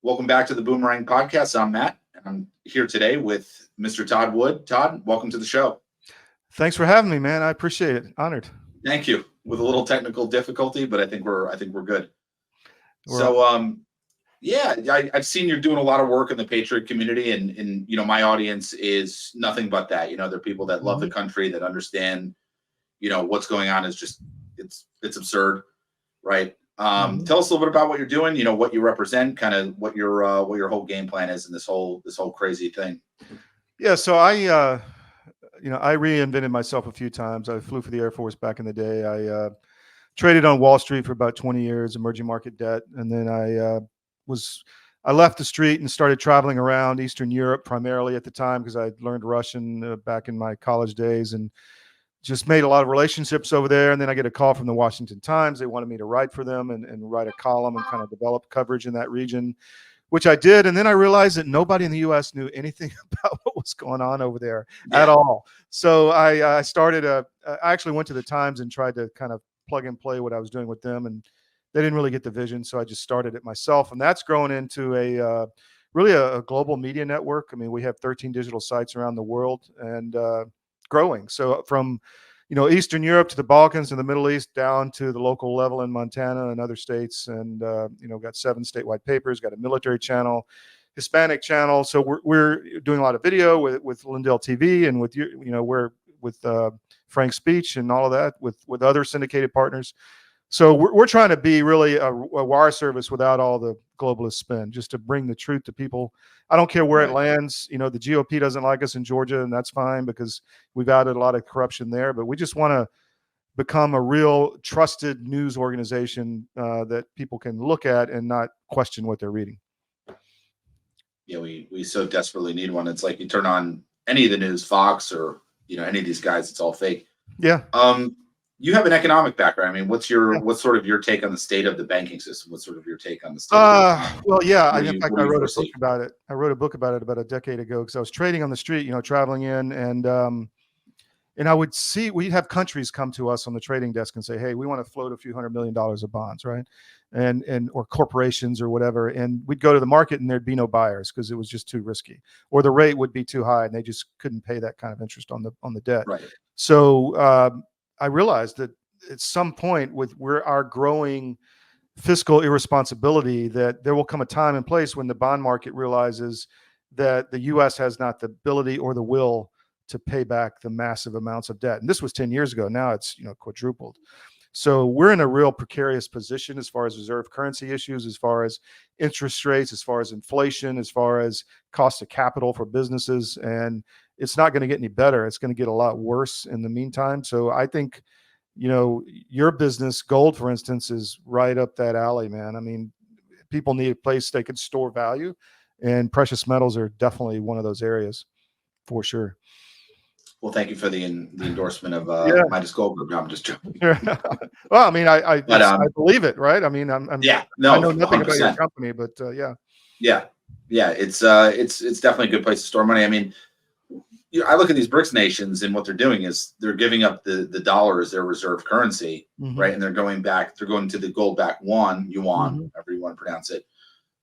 Welcome back to the Boomerang Podcast. I'm Matt, and I'm here today with Mr. Todd Wood. Todd, welcome to the show. Thanks for having me, man. I appreciate it. Honored. Thank you. With a little technical difficulty, but I think we're good. I've seen you're doing a lot of work in the patriot community, and my audience is nothing but that. They're people that love the country, that understand, what's going on is just it's absurd, right? Tell us a little bit about what you're doing, what you represent, kind of what your whole game plan is in this whole crazy thing. Yeah. So I reinvented myself a few times. I flew for the Air Force back in the day. I traded on Wall Street for about 20 years, emerging market debt. And then I left the street and started traveling around Eastern Europe primarily at the time because I learned Russian back in my college days and just made a lot of relationships over there. And then I get a call from the Washington Times. They wanted me to write for them and write a column and kind of develop coverage in that region, which I did. And then I realized that nobody in the U.S. knew anything about what was going on over there at all. So I actually went to the Times and tried to kind of plug and play what I was doing with them. And they didn't really get the vision. So I just started it myself. And that's grown into really a global media network. I mean, we have 13 digital sites around the world and growing. So from Eastern Europe to the Balkans and the Middle East down to the local level in Montana and other states, and got 7 statewide papers, got a military channel, Hispanic channel. So we're doing a lot of video with Lindell TV and with we're with Frank Speech and all of that with other syndicated partners. So we're trying to be really a wire service without all the globalist spin, just to bring the truth to people. I don't care where it lands. The GOP doesn't like us in Georgia, and that's fine because we've added a lot of corruption there. But we just want to become a real trusted news organization that people can look at and not question what they're reading. Yeah, we so desperately need one. It's like you turn on any of the news, Fox or any of these guys, it's all fake. Yeah. You have an economic background. I mean, what's sort of your take on the state of the banking system? What's sort of your take on the state? Well, yeah. In fact, I wrote a book about it. I wrote a book about it about a decade ago because I was trading on the street, traveling in, and I would see we'd have countries come to us on the trading desk and say, "Hey, we want to float a few $100 million of bonds, right?" And or corporations or whatever, and we'd go to the market and there'd be no buyers because it was just too risky, or the rate would be too high and they just couldn't pay that kind of interest on the debt. Right. So I realized that at some point with our growing fiscal irresponsibility, that there will come a time and place when the bond market realizes that the U.S. has not the ability or the will to pay back the massive amounts of debt. And this was 10 years ago. Now it's quadrupled. So we're in a real precarious position as far as reserve currency issues, as far as interest rates, as far as inflation, as far as cost of capital for businesses. And it's not going to get any better. It's going to get a lot worse in the meantime. So I think, your business, gold, for instance, is right up that alley, man. I mean, people need a place they can store value, and precious metals are definitely one of those areas for sure. Well, thank you for the endorsement of Midas Gold Group. No, I'm just joking. Well, I mean, I believe it, right? I mean, I know nothing 100%. About your company, but yeah, it's definitely a good place to store money. I mean, I look at these BRICS nations, and what they're doing is they're giving up the dollar as their reserve currency, right? And they're going to the gold-backed yuan, however you want to pronounce it,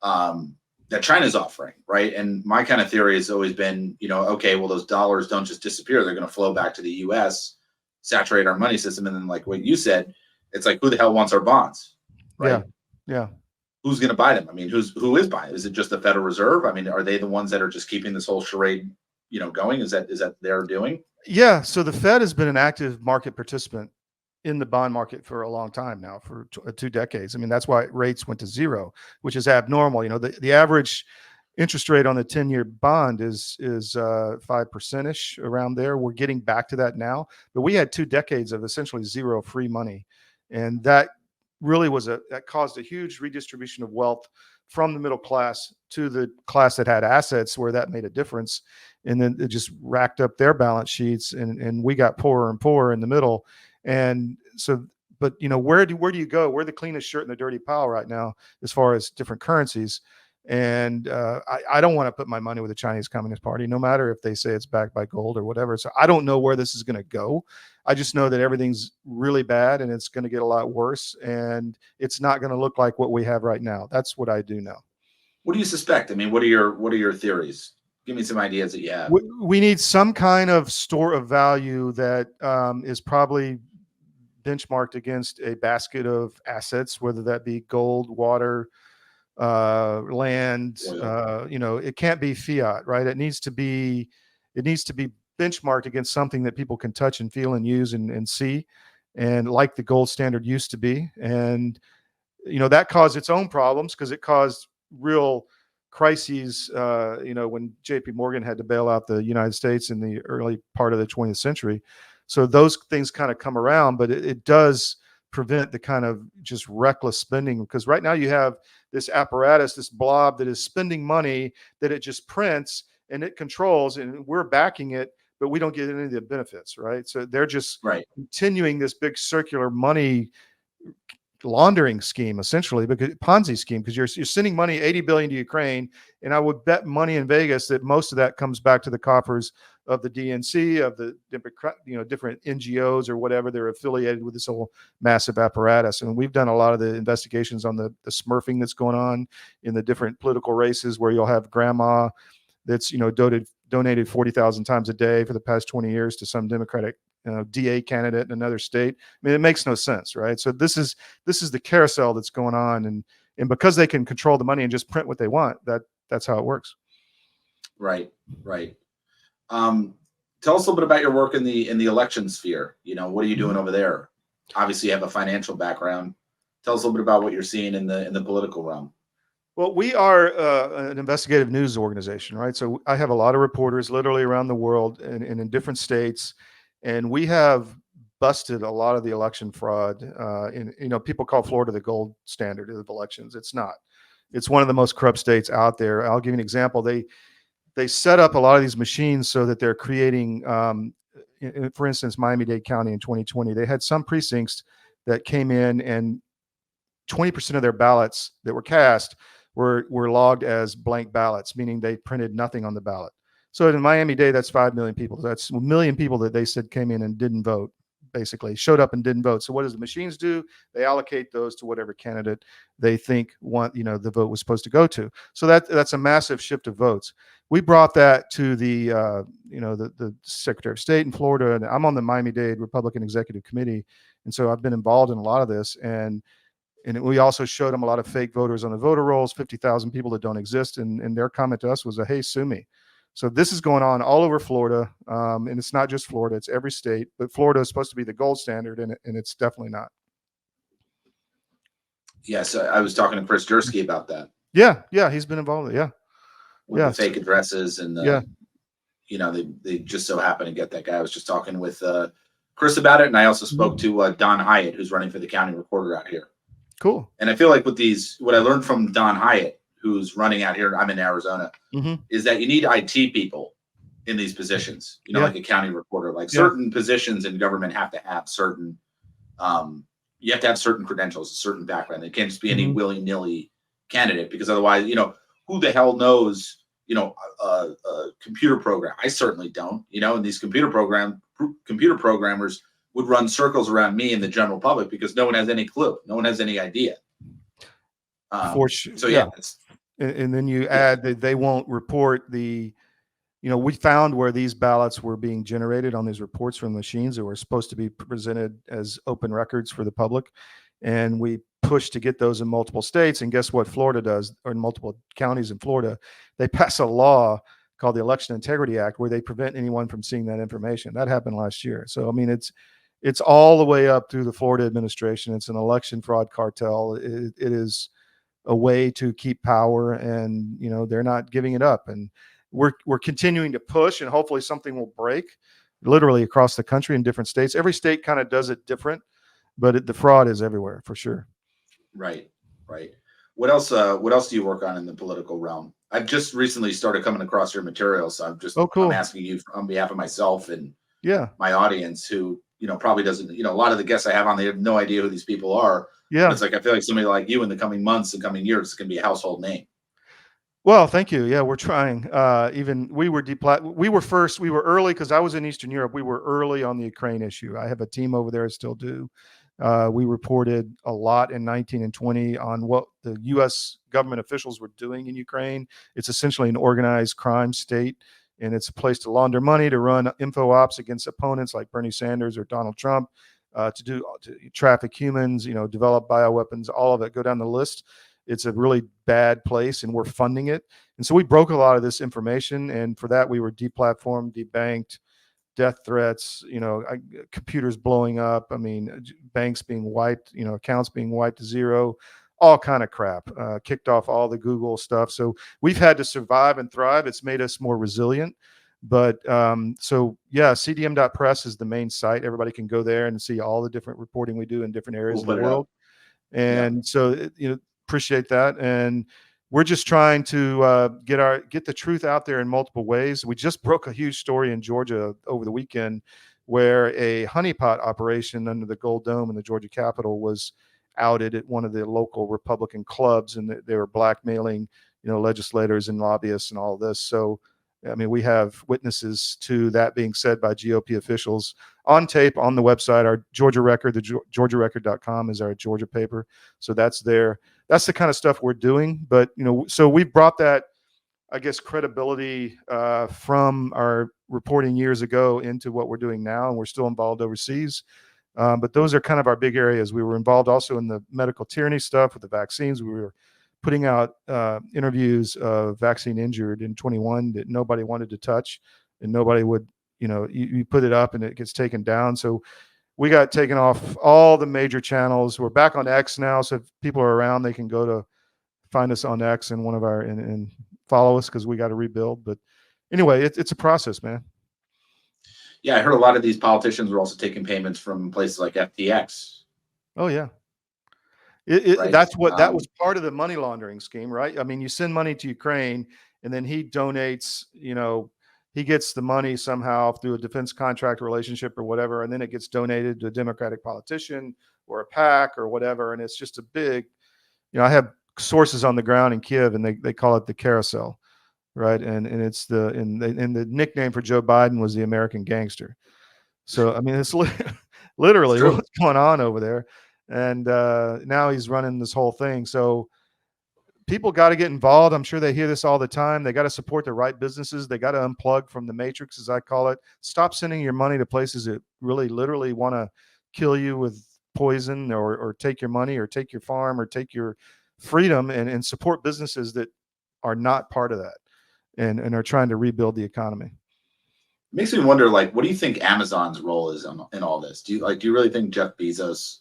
that China's offering, right? And my kind of theory has always been, okay, well, those dollars don't just disappear; they're going to flow back to the U.S., saturate our money system, and then, like what you said, it's like, who the hell wants our bonds, right? Yeah. Who's going to buy them? I mean, who is buying? Is it just the Federal Reserve? I mean, are they the ones that are just keeping this whole charade going? Is that they're doing? Yeah. So the Fed has been an active market participant in the bond market for a long time now, for 2 decades. I mean, that's why rates went to zero, which is abnormal. The average interest rate on the 10-year bond is 5%-ish around there. We're getting back to that now, but we had 2 decades of essentially zero free money. And that really that caused a huge redistribution of wealth from the middle class to the class that had assets, where that made a difference. And then it just racked up their balance sheets, and we got poorer and poorer in the middle. And so, but where do you go? We're the cleanest shirt in the dirty pile right now, as far as different currencies. And I don't want to put my money with the Chinese Communist Party, no matter if they say it's backed by gold or whatever. So I don't know where this is going to go. I just know that everything's really bad, and it's going to get a lot worse, and it's not going to look like what we have right now. That's what I do know. What do you suspect? I mean, what are your theories? Give me some ideas that you have. We need some kind of store of value that is probably benchmarked against a basket of assets, whether that be gold, water, land. Oil. It can't be fiat, right? It needs to be benchmarked against something that people can touch and feel and use and see, and like the gold standard used to be. And that caused its own problems because it caused real crises. When J.P. Morgan had to bail out the United States in the early part of the 20th century. So those things kind of come around, but it does prevent the kind of just reckless spending, because right now you have this apparatus, this blob that is spending money that it just prints and it controls, and we're backing it, but we don't get any of the benefits, right? So they're just Right. continuing this big circular money laundering scheme, essentially, because Ponzi scheme, because you're sending money, 80 billion to Ukraine, and I would bet money in Vegas that most of that comes back to the coffers of the DNC, of the different NGOs or whatever they're affiliated with, this whole massive apparatus. And we've done a lot of the investigations on the smurfing that's going on in the different political races, where you'll have grandma that's donated 40,000 times a day for the past 20 years to some Democratic DA candidate in another state. I mean, it makes no sense, right? So this is the carousel that's going on, and because they can control the money and just print what they want, that's how it works. Right. Tell us a little bit about your work in the election sphere. What are you doing over there? Obviously, you have a financial background. Tell us a little bit about what you're seeing in the political realm. Well, we are an investigative news organization, right? So I have a lot of reporters literally around the world and in different states, and we have busted a lot of the election fraud. People call Florida the gold standard of elections. It's not. It's one of the most corrupt states out there. I'll give you an example. They set up a lot of these machines so that they're creating, for instance, Miami-Dade County in 2020, they had some precincts that came in and 20% of their ballots that were cast were logged as blank ballots, meaning they printed nothing on the ballot. So in Miami-Dade, that's 5 million people. That's 1 million people that they said came in and didn't vote, basically showed up and didn't vote. So what does the machines do? They allocate those to whatever candidate they think the vote was supposed to go to. So that's a massive shift of votes. We brought that to the Secretary of State in Florida, and I'm on the Miami-Dade Republican Executive Committee, and so I've been involved in a lot of this. And we also showed them a lot of fake voters on the voter rolls, 50,000 people that don't exist. And their comment to us was, hey, sue me. So this is going on all over Florida. And it's not just Florida, it's every state. But Florida is supposed to be the gold standard, and it's definitely not. Yes, I was talking to Chris Jersky about that. Yeah, he's been involved with it, with the fake addresses and they just so happen to get that guy. I was just talking with Chris about it, and I also spoke to Don Hyatt, who's running for the county recorder out here. Cool. And I feel like what I learned from Don Hyatt, who's running out here, I'm in Arizona, is that you need IT people in these positions, like a county recorder. Like certain positions in government have to have certain, you have to have certain credentials, a certain background. They can't just be any willy-nilly candidate, because otherwise, who the hell knows, a computer program? I certainly don't, and these computer programmers would run circles around me and the general public because no one has any clue. No one has any idea. For sure. So and then you add that they won't report we found where these ballots were being generated on these reports from machines that were supposed to be presented as open records for the public. And we pushed to get those in multiple states. And guess what Florida does, or in multiple counties in Florida, they pass a law called the Election Integrity Act, where they prevent anyone from seeing that information. That happened last year. So, I mean, it's all the way up through the Florida administration. It's an election fraud cartel. It is a way to keep power, and they're not giving it up. And we're continuing to push, and hopefully something will break, literally across the country in different states. Every state kind of does it different, but the fraud is everywhere for sure. Right. What else do you work on in the political realm? I've just recently started coming across your material, so I'm asking you on behalf of myself and my audience, who probably doesn't, a lot of the guests I have on, they have no idea who these people are. Yeah. But it's like, I feel like somebody like you in the coming months and coming years is going to be a household name. Well, thank you. Yeah, we're trying. We were early because I was in Eastern Europe. We were early on the Ukraine issue. I have a team over there, I still do. We reported a lot in 19 and 20 on what the U.S. government officials were doing in Ukraine. It's essentially an organized crime state, and it's a place to launder money, to run info ops against opponents like Bernie Sanders or Donald Trump, to traffic humans, develop bioweapons, all of it, go down the list. It's a really bad place, and we're funding it. And so we broke a lot of this information, and for that we were deplatformed, debanked, death threats, computers blowing up. I mean, banks being wiped, accounts being wiped to zero, all kind of crap, kicked off all the Google stuff. So we've had to survive and thrive. It's made us more resilient. But CDM.press is the main site. Everybody can go there and see all the different reporting we do in different areas of the world. And so, appreciate that. And we're just trying to get the truth out there in multiple ways. We just broke a huge story in Georgia over the weekend where a honeypot operation under the Gold Dome in the Georgia Capitol was outed at one of the local Republican clubs, and they were blackmailing, legislators and lobbyists and all of this. So, I mean, we have witnesses to that being said by GOP officials on tape on the website. Our Georgia Record, the GeorgiaRecord.com is our Georgia paper. So that's there. That's the kind of stuff we're doing. But, so we've brought that, I guess, credibility from our reporting years ago into what we're doing now. And we're still involved overseas. But those are kind of our big areas. We were involved also in the medical tyranny stuff with the vaccines. We were putting out interviews of vaccine injured in 21 that nobody wanted to touch, and nobody would, you put it up and it gets taken down. So we got taken off all the major channels. We're back on X now. So if people are around, they can go to find us on X and and follow us, because we got to rebuild. But anyway, it's a process, man. Yeah, I heard a lot of these politicians were also taking payments from places like FTX. Oh, yeah. Right. That's what that was part of the money laundering scheme, right? I mean, you send money to Ukraine, and then he donates, he gets the money somehow through a defense contract relationship or whatever, and then it gets donated to a Democratic politician or a PAC or whatever. And it's just a big, I have sources on the ground in Kiev, and they call it the carousel, right? And it's the nickname for Joe Biden was the American gangster. So I mean, it's literally what's going on over there. And now he's running this whole thing. So people got to get involved. I'm sure they hear this all the time. They got to support the right businesses. They got to unplug from the matrix, as I call it. Stop sending your money to places that really literally want to kill you with poison, or take your money, or take your farm, or take your freedom, and support businesses that are not part of that and are trying to rebuild the economy. It makes me wonder, what do you think Amazon's role is in all this? Do you really think Jeff Bezos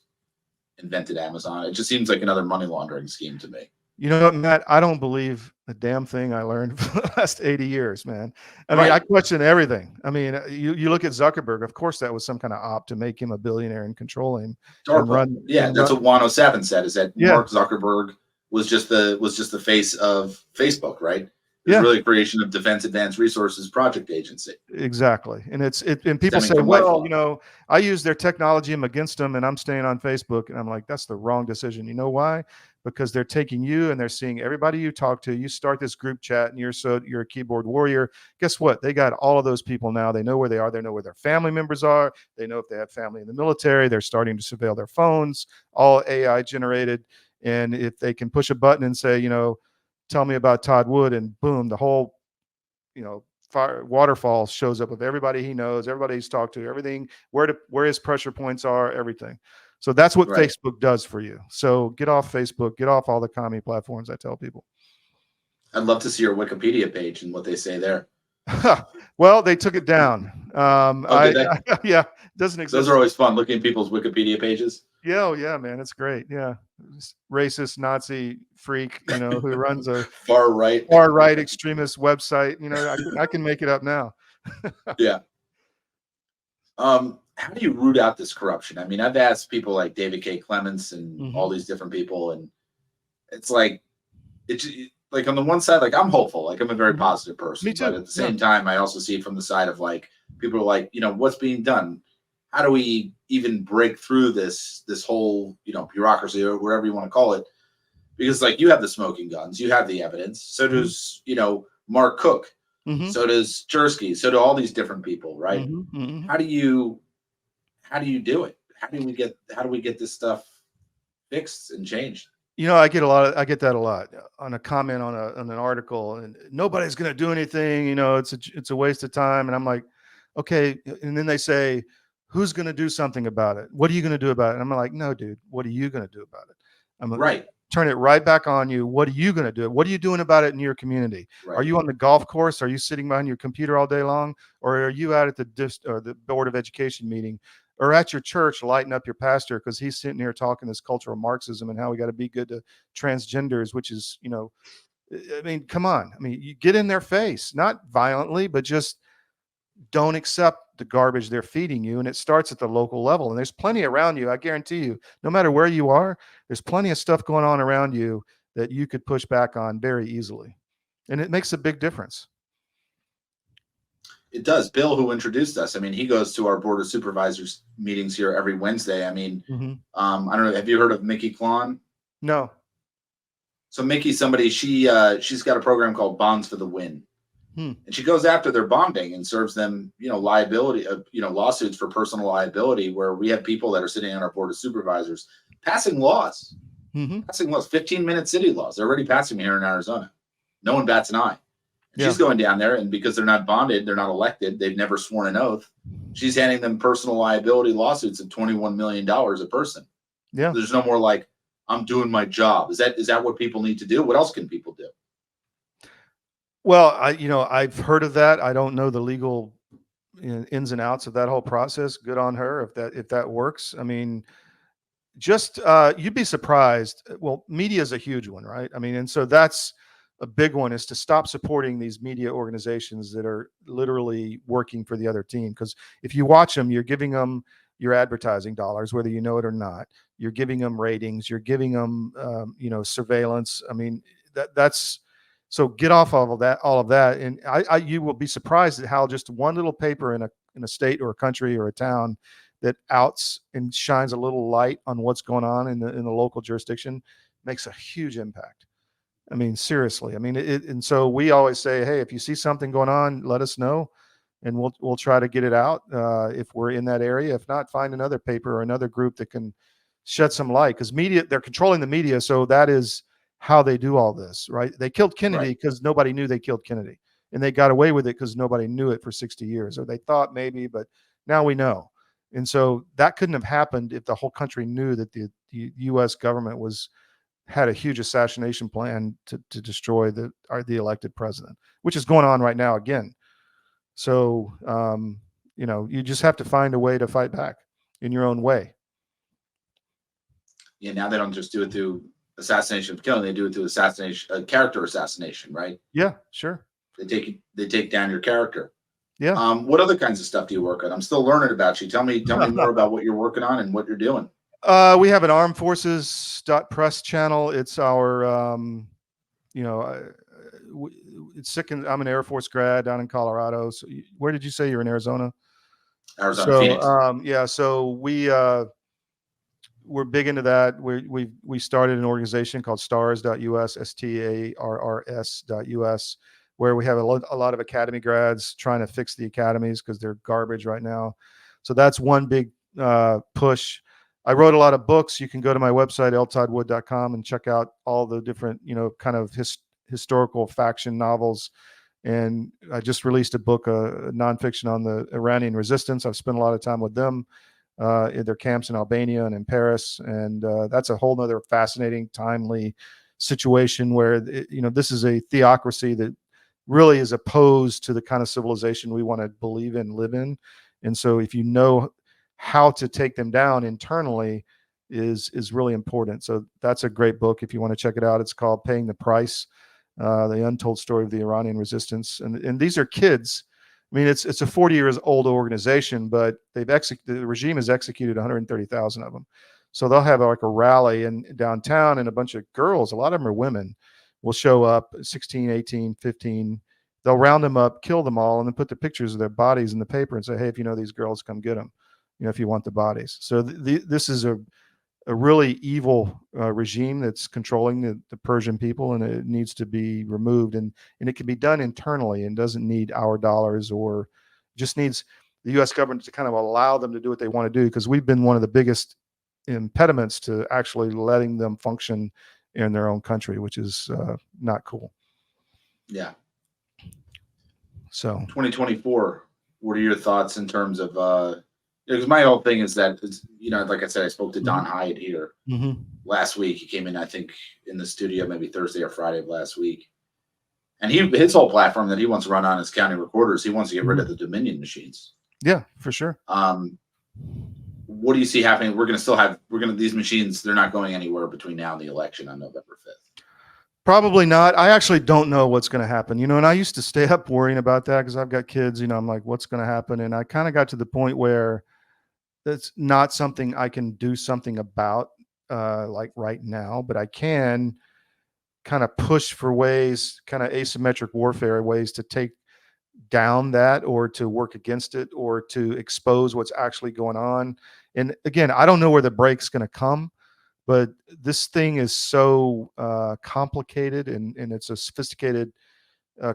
invented Amazon? It just seems like another money laundering scheme to me. You know what, Matt? I don't believe a damn thing I learned for the last 80 years, man. I mean, I question everything. I mean, you look at Zuckerberg. Of course, that was some kind of op to make him a billionaire and control him. That's what 107 said. Is that Mark Zuckerberg was just the face of Facebook, right? It's really a creation of Defense Advanced Resources Project Agency. Exactly. And and people say, well, I use their technology, I'm against them, and I'm staying on Facebook. And I'm like, that's the wrong decision. You know why? Because they're taking you and they're seeing everybody you talk to. You start this group chat and you're a keyboard warrior. Guess what? They got all of those people now. They know where they are. They know where their family members are. They know if they have family in the military. They're starting to surveil their phones, all AI generated. And if they can push a button and say, tell me about Todd Wood, and boom, the whole, waterfall shows up of everybody he knows, everybody he's talked to, everything, where his pressure points are, everything. So that's what Facebook does for you. So get off Facebook, get off all the commie platforms, I tell people. I'd love to see your Wikipedia page and what they say there. Well, they took it down. Did they? Yeah, it doesn't exist. Those are always fun, looking at people's Wikipedia pages. Yeah, man, it's great. Yeah, racist Nazi freak, who runs a far right extremist website. I can make it up now. Yeah. How do you root out this corruption? I mean, I've asked people like David K. Clements and all these different people, and it's on the one side, I'm hopeful, I'm a very positive person. Me too. But at the same time, I also see it from the side of people are like, what's being done? How do we even break through this whole, bureaucracy or whatever you want to call it? Because you have the smoking guns, you have the evidence. So does, Mark Cook. So does Chersky. So do all these different people, right? How do you do it? how do we get this stuff fixed and changed? I get that a lot on a comment on an article, and nobody's going to do anything. It's a waste of time. And I'm like, okay. And then they say, who's going to do something about it? What are you going to do about it? And I'm like, no, dude, what are you going to do about it? I'm like, right. Turn it right back on you. What are you going to do? What are you doing about it in your community? Right. Are you on the golf course? Are you sitting behind your computer all day long? Or are you out at the Board of Education meeting, or at your church lighting up your pastor because he's sitting here talking this cultural Marxism and how we got to be good to transgenders, which is, I mean, come on. I mean, you get in their face, not violently, but just don't accept the garbage they're feeding you. And it starts at the local level. And there's plenty around you. I guarantee you, no matter where you are, there's plenty of stuff going on around you that you could push back on very easily. And it makes a big difference. It does. Bill, who introduced us, I mean, he goes to our Board of Supervisors meetings here every Wednesday. I mean, I don't know. Have you heard of Mickey Klon? No. So Mickey's somebody, she's got a program called Bonds for the Win. And she goes after their bonding and serves them, liability, lawsuits for personal liability, where we have people that are sitting on our Board of Supervisors passing laws, 15-minute city laws. They're already passing here in Arizona. No one bats an eye. She's going down there, and because they're not bonded, they're not elected, they've never sworn an oath, she's handing them personal liability lawsuits of $21 million a person. Yeah. There's no more like, I'm doing my job. Is that what people need to do? What else can people do? Well, I've heard of that. I don't know the legal ins and outs of that whole process. Good on her if that works. I mean, just you'd be surprised. Well, media is a huge one, right? I mean, and so that's a big one, is to stop supporting these media organizations that are literally working for the other team. Because if you watch them, you're giving them your advertising dollars, whether you know it or not. You're giving them ratings. You're giving them, surveillance. I mean, that's. So get off all of that, and you will be surprised at how just one little paper in a state or a country or a town that outs and shines a little light on what's going on in the local jurisdiction makes a huge impact. I mean, seriously. I mean, and so we always say, hey, if you see something going on, let us know, and we'll try to get it out if we're in that area. If not, find another paper or another group that can shed some light, because they're controlling the media, so that is how they do all this, right? They killed Kennedy because nobody knew they killed Kennedy, and they got away with it because nobody knew it for 60 years, or they thought maybe, but now we know. And so that couldn't have happened if the whole country knew that the U.S. government had a huge assassination plan to destroy the elected president, which is going on right now again. So, you just have to find a way to fight back in your own way. Yeah, now they don't just do it through assassination of killing, they do it through assassination, character assassination, right? Yeah, sure. They take down your character. Yeah. What other kinds of stuff do you work on? I'm still learning about you. Tell me more about what you're working on and what you're doing. We have an armed forces.press channel. It's our, it's sick. I'm an Air Force grad down in Colorado. So where did you say you're in Arizona? Arizona, Phoenix. So we're big into that. We started an organization called stars.us, STARRS.us, where we have a lot of academy grads trying to fix the academies because they're garbage right now. So that's one big push. I wrote a lot of books. You can go to my website, ltoddwood.com, and check out all the different, kind of historical faction novels. And I just released a book, a nonfiction on the Iranian resistance. I've spent a lot of time with them in their camps in Albania and in Paris. And that's a whole nother fascinating, timely situation where, this is a theocracy that really is opposed to the kind of civilization we want to believe in, live in. And so if you know how to take them down internally is really important. So that's a great book if you want to check it out. It's called Paying the Price, the untold story of the Iranian resistance. And these are kids. I mean, it's a 40 years old organization, but the regime has executed 130,000 of them. So they'll have like a rally in downtown, and a bunch of girls, a lot of them are women, will show up, 16, 18, 15. They'll round them up, kill them all, and then put the pictures of their bodies in the paper and say, hey, if you know these girls, come get them, if you want the bodies. So this is a really evil regime that's controlling the Persian people, and it needs to be removed. And it can be done internally and doesn't need our dollars, or just needs the U.S. government to kind of allow them to do what they want to do, because we've been one of the biggest impediments to actually letting them function in their own country, which is not cool. Yeah. So 2024, what are your thoughts in terms of because my whole thing is that it's, like I said, I spoke to Don Hyatt here last week. He came in, I think, in the studio maybe Thursday or Friday of last week. And his whole platform that he wants to run on is county recorders. He wants to get rid of the Dominion machines. Yeah, for sure. What do you see happening? These machines, they're not going anywhere between now and the election on November 5th. Probably not. I actually don't know what's going to happen, and I used to stay up worrying about that because I've got kids, I'm like, what's going to happen? And I kind of got to the point where that's not something I can do something about like right now, but I can kind of push for ways, kind of asymmetric warfare ways to take down that, or to work against it, or to expose what's actually going on. And again, I don't know where the break's going to come, but this thing is so complicated, and it's a sophisticated,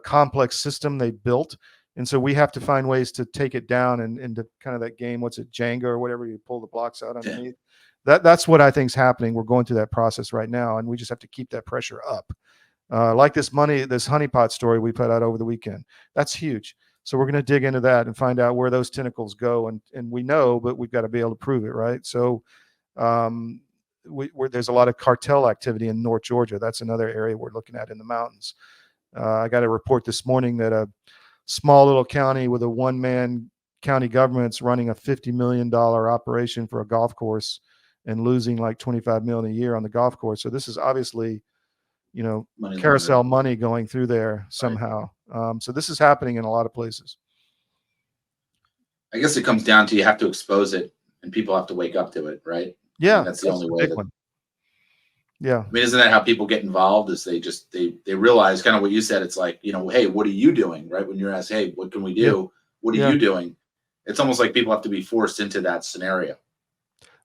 complex system they built. And so we have to find ways to take it down, and to kind of that game, what's it, Jenga or whatever, you pull the blocks out underneath. That's what I think is happening. We're going through that process right now, and we just have to keep that pressure up. Like this honeypot story we put out over the weekend. That's huge. So we're going to dig into that and find out where those tentacles go. And we know, but we've got to be able to prove it, right? So there's a lot of cartel activity in North Georgia. That's another area we're looking at in the mountains. I got a report this morning that a small little county with a one-man county government's running a $50 million operation for a golf course and losing like $25 million a year on the golf course. So this is obviously, carousel money going through there somehow. Right. So this is happening in a lot of places. I guess it comes down to, you have to expose it, and people have to wake up to it, right? Yeah, that's the only way. Yeah. I mean, isn't that how people get involved? Is they realize kind of what you said. It's like, hey, what are you doing? Right? When you're asked, hey, what can we do? Yeah. What are you doing? It's almost like people have to be forced into that scenario.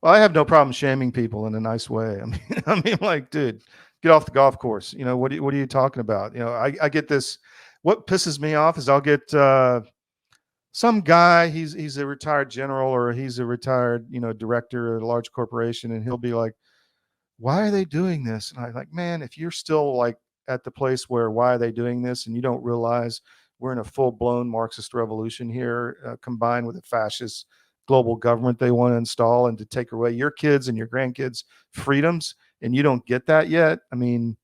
Well, I have no problem shaming people in a nice way. I mean, like, dude, get off the golf course. What are you talking about? I get this. What pisses me off is I'll get some guy. He's a retired general, or he's a retired director at a large corporation, and he'll be like, "Why are they doing this?" And I'm like, man, if you're still like at the place where why are they doing this, and you don't realize we're in a full-blown Marxist revolution here, combined with a fascist global government they want to install and to take away your kids and your grandkids' freedoms, and you don't get that yet. I mean,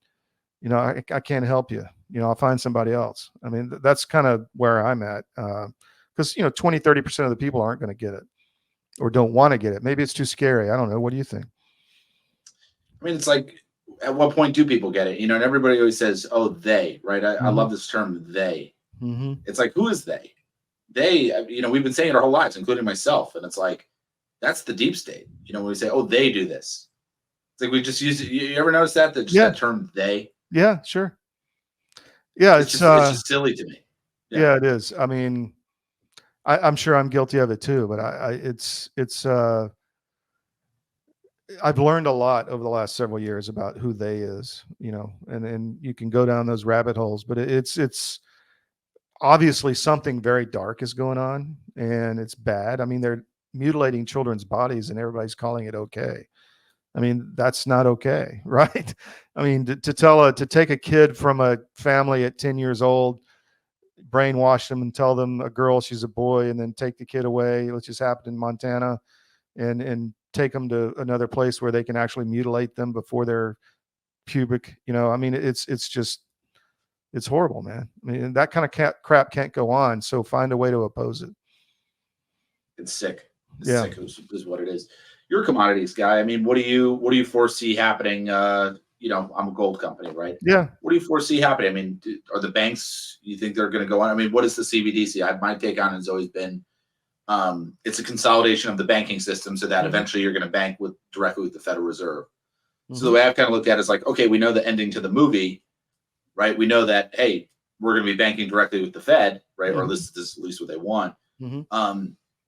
I can't help you. I'll find somebody else. I mean, that's kind of where I'm at, because 20-30% of the people aren't going to get it, or don't want to get it. Maybe it's too scary. I don't know. What do you think? I mean, it's like, at what point do people get it? And everybody always says, "Oh, they," right? I love this term, "they." It's like, who is they? They, we've been saying it our whole lives, including myself. And it's like, that's the deep state. When we say, "Oh, they do this," it's like we just use it. You ever notice that? That term, "they"? Yeah, sure. Yeah, it's just silly to me. Yeah, it is. I mean, I'm sure I'm guilty of it too, but it's I've learned a lot over the last several years about who they is, and you can go down those rabbit holes, but it's obviously something very dark is going on, and it's bad. I mean, they're mutilating children's bodies, and everybody's calling it okay. I mean, that's not okay, right? I mean, to take a kid from a family at 10 years old, brainwash them and tell them a girl, she's a boy, and then take the kid away, which just happened in Montana, and take them to another place where they can actually mutilate them before they're pubic. I mean, it's horrible, man. I mean, that kind of crap can't go on. So find a way to oppose it. It's sick. Sick is what it is. You're a commodities guy. I mean, what do you foresee happening? I'm a gold company, right? Yeah. What do you foresee happening? I mean, are the banks, you think they're going to go on? I mean, what is the CBDC? My take on it has always been, it's a consolidation of the banking system so that eventually you're going to bank directly with the Federal Reserve. So the way I've kind of looked at it is like, okay, we know the ending to the movie, right? We know that, hey, we're going to be banking directly with the Fed, right? Or this is at least what they want.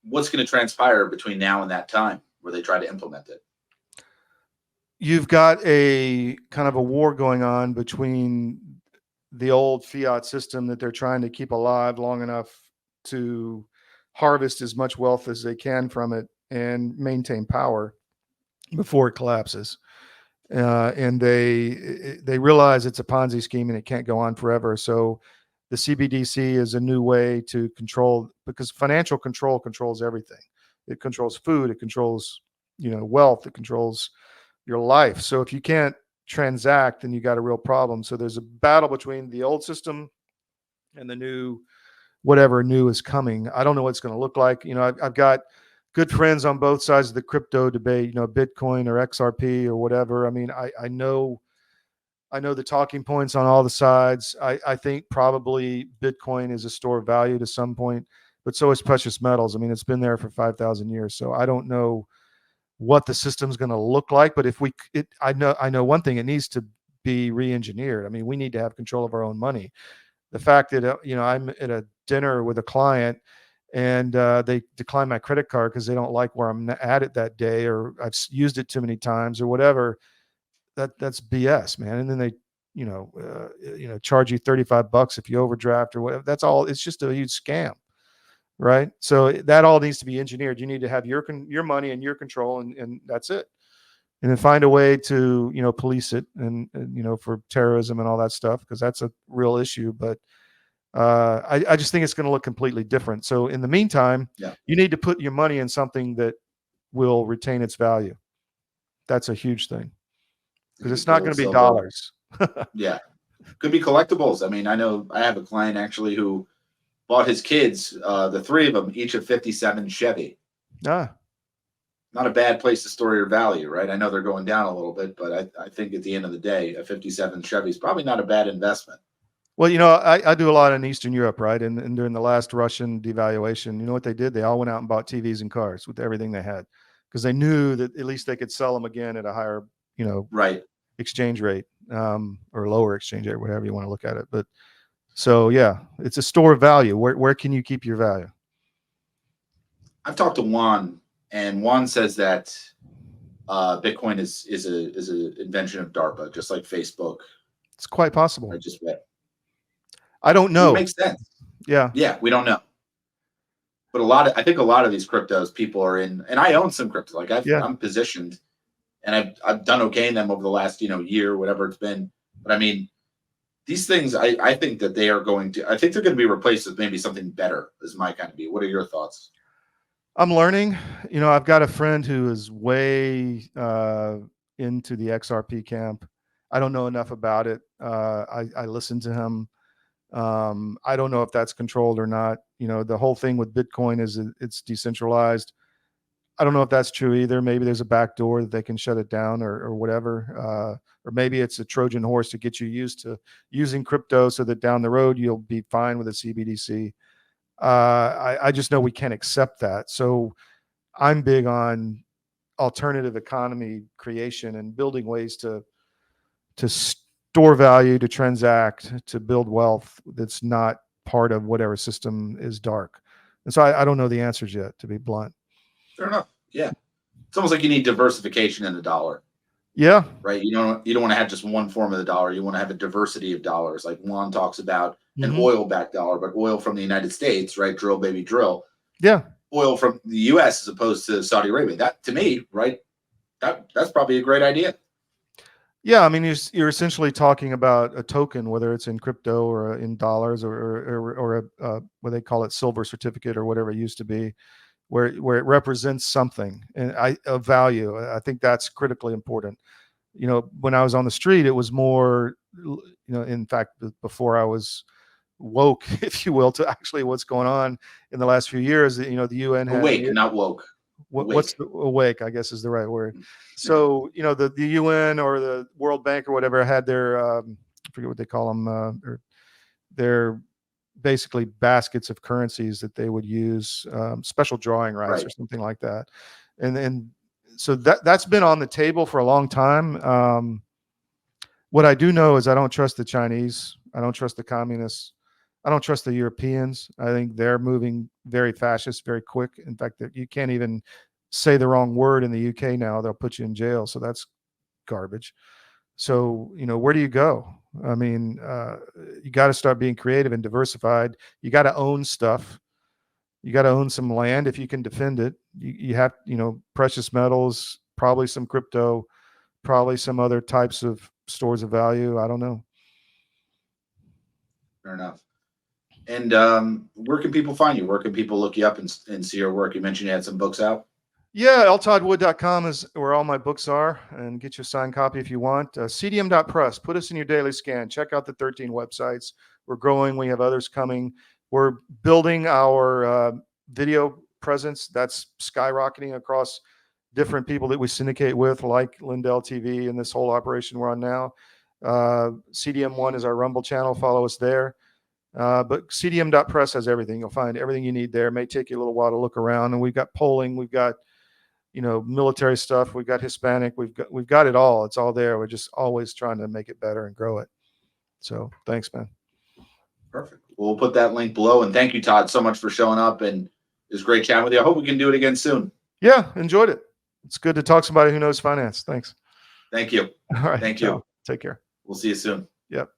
What's going to transpire between now and that time where they try to implement it? You've got a kind of a war going on between the old fiat system that they're trying to keep alive long enough to harvest as much wealth as they can from it and maintain power before it collapses. And they realize it's a Ponzi scheme and it can't go on forever. So the CBDC is a new way to control, because financial control controls everything. It controls food, it controls, wealth, it controls your life. So if you can't transact, then you got a real problem. So there's a battle between the old system and the new, whatever new is coming. I don't know what it's going to look like. I've got good friends on both sides of the crypto debate, Bitcoin or XRP or whatever. I mean, I know the talking points on all the sides. I think probably Bitcoin is a store of value to some point, but so is precious metals. I mean, it's been there for 5,000 years. So I don't know what the system's going to look like, but if I know one thing, it needs to be re-engineered. I mean, we need to have control of our own money. The fact that, I'm at a dinner with a client and they decline my credit card because they don't like where I'm at it that day, or I've used it too many times or whatever, that's BS, man. And then they, charge you $35 if you overdraft or whatever. That's all. It's just a huge scam, right? So that all needs to be engineered. You need to have your money in your control, and that's it. And then find a way to, police it and for terrorism and all that stuff, because that's a real issue. But I just think it's going to look completely different. So in the meantime, you need to put your money in something that will retain its value. That's a huge thing, because it's not going to be dollars. Yeah. Could be collectibles. I mean, I know I have a client actually who bought his kids, the three of them, each a 57 Chevy. Not a bad place to store your value, right? I know they're going down a little bit, but I think at the end of the day, a 57 Chevy is probably not a bad investment. Well, I do a lot in Eastern Europe, right? And during the last Russian devaluation, you know what they did? They all went out and bought TVs and cars with everything they had, because they knew that at least they could sell them again at a higher, right, exchange rate, or lower exchange rate, whatever you want to look at it. But so, yeah, it's a store of value. Where can you keep your value? I've talked to Juan, and Juan says that Bitcoin is an invention of DARPA, just like Facebook. It's quite possible. I just read. I don't know. It makes sense. Yeah. Yeah, we don't know. But I think a lot of these cryptos people are in, and I own some crypto. Like I'm positioned, and I've done okay in them over the last year, whatever it's been. But I mean, these things, I think that they're going to be replaced with maybe something better. Is my kind of view. What are your thoughts? I'm learning. I've got a friend who is way into the XRP camp. I don't know enough about it. I listen to him. I don't know if that's controlled or not. The whole thing with Bitcoin is it's decentralized. I don't know if that's true either. Maybe there's a back door that they can shut it down or whatever. Or maybe it's a Trojan horse to get you used to using crypto so that down the road you'll be fine with a CBDC. I just know we can't accept that. So I'm big on alternative economy creation and building ways to store value, to transact, to build wealth that's not part of whatever system is dark. And so I don't know the answers yet, to be blunt. Fair enough. Yeah. It's almost like you need diversification in the dollar. Yeah. Right. You don't want to have just one form of the dollar. You want to have a diversity of dollars. Like Juan talks about an oil-backed dollar, but oil from the United States, right? Drill, baby, drill. Yeah. Oil from the U.S. as opposed to Saudi Arabia. That, to me, right, that's probably a great idea. Yeah, I mean, you're essentially talking about a token, whether it's in crypto or in dollars or what they call it, silver certificate or whatever it used to be, where it represents something and of value. I think that's critically important. When I was on the street, it was more, in fact, before I was woke, if you will, to actually what's going on in the last few years. The UN had awake, not woke. What's the awake, I guess is the right word. So, the UN or the World Bank or whatever had their, I forget what they call them, their basically baskets of currencies that they would use, special drawing rights or something like that. And so that's been on the table for a long time. What I do know is I don't trust the Chinese. I don't trust the communists. I don't trust the Europeans. I think they're moving very fascist, very quick. In fact, that you can't even say the wrong word in the UK now. They'll put you in jail. So that's garbage. So, where do you go? I mean, you got to start being creative and diversified. You got to own stuff. You got to own some land if you can defend it. You have, precious metals, probably some crypto, probably some other types of stores of value. I don't know. Fair enough. And where can people find you? Where can people look you up and see your work? You mentioned you had some books out. Yeah, ltoddwood.com is where all my books are, and get your signed copy if you want. CDM.press, put us in your daily scan. Check out the 13 websites. We're growing. We have others coming. We're building our video presence. That's skyrocketing across different people that we syndicate with, like Lindell TV and this whole operation we're on now. CDM1 is our Rumble channel. Follow us there. But CDM.press has everything. You'll find everything you need there. It may take you a little while to look around. And we've got polling. We've got military stuff. We've got Hispanic. We've got it all. It's all there. We're just always trying to make it better and grow it. So thanks, man. Perfect. We'll put that link below. And thank you, Todd, so much for showing up. And it was great chatting with you. I hope we can do it again soon. Yeah, enjoyed it. It's good to talk to somebody who knows finance. Thanks. Thank you. All right. Thank you. Take care. We'll see you soon. Yep.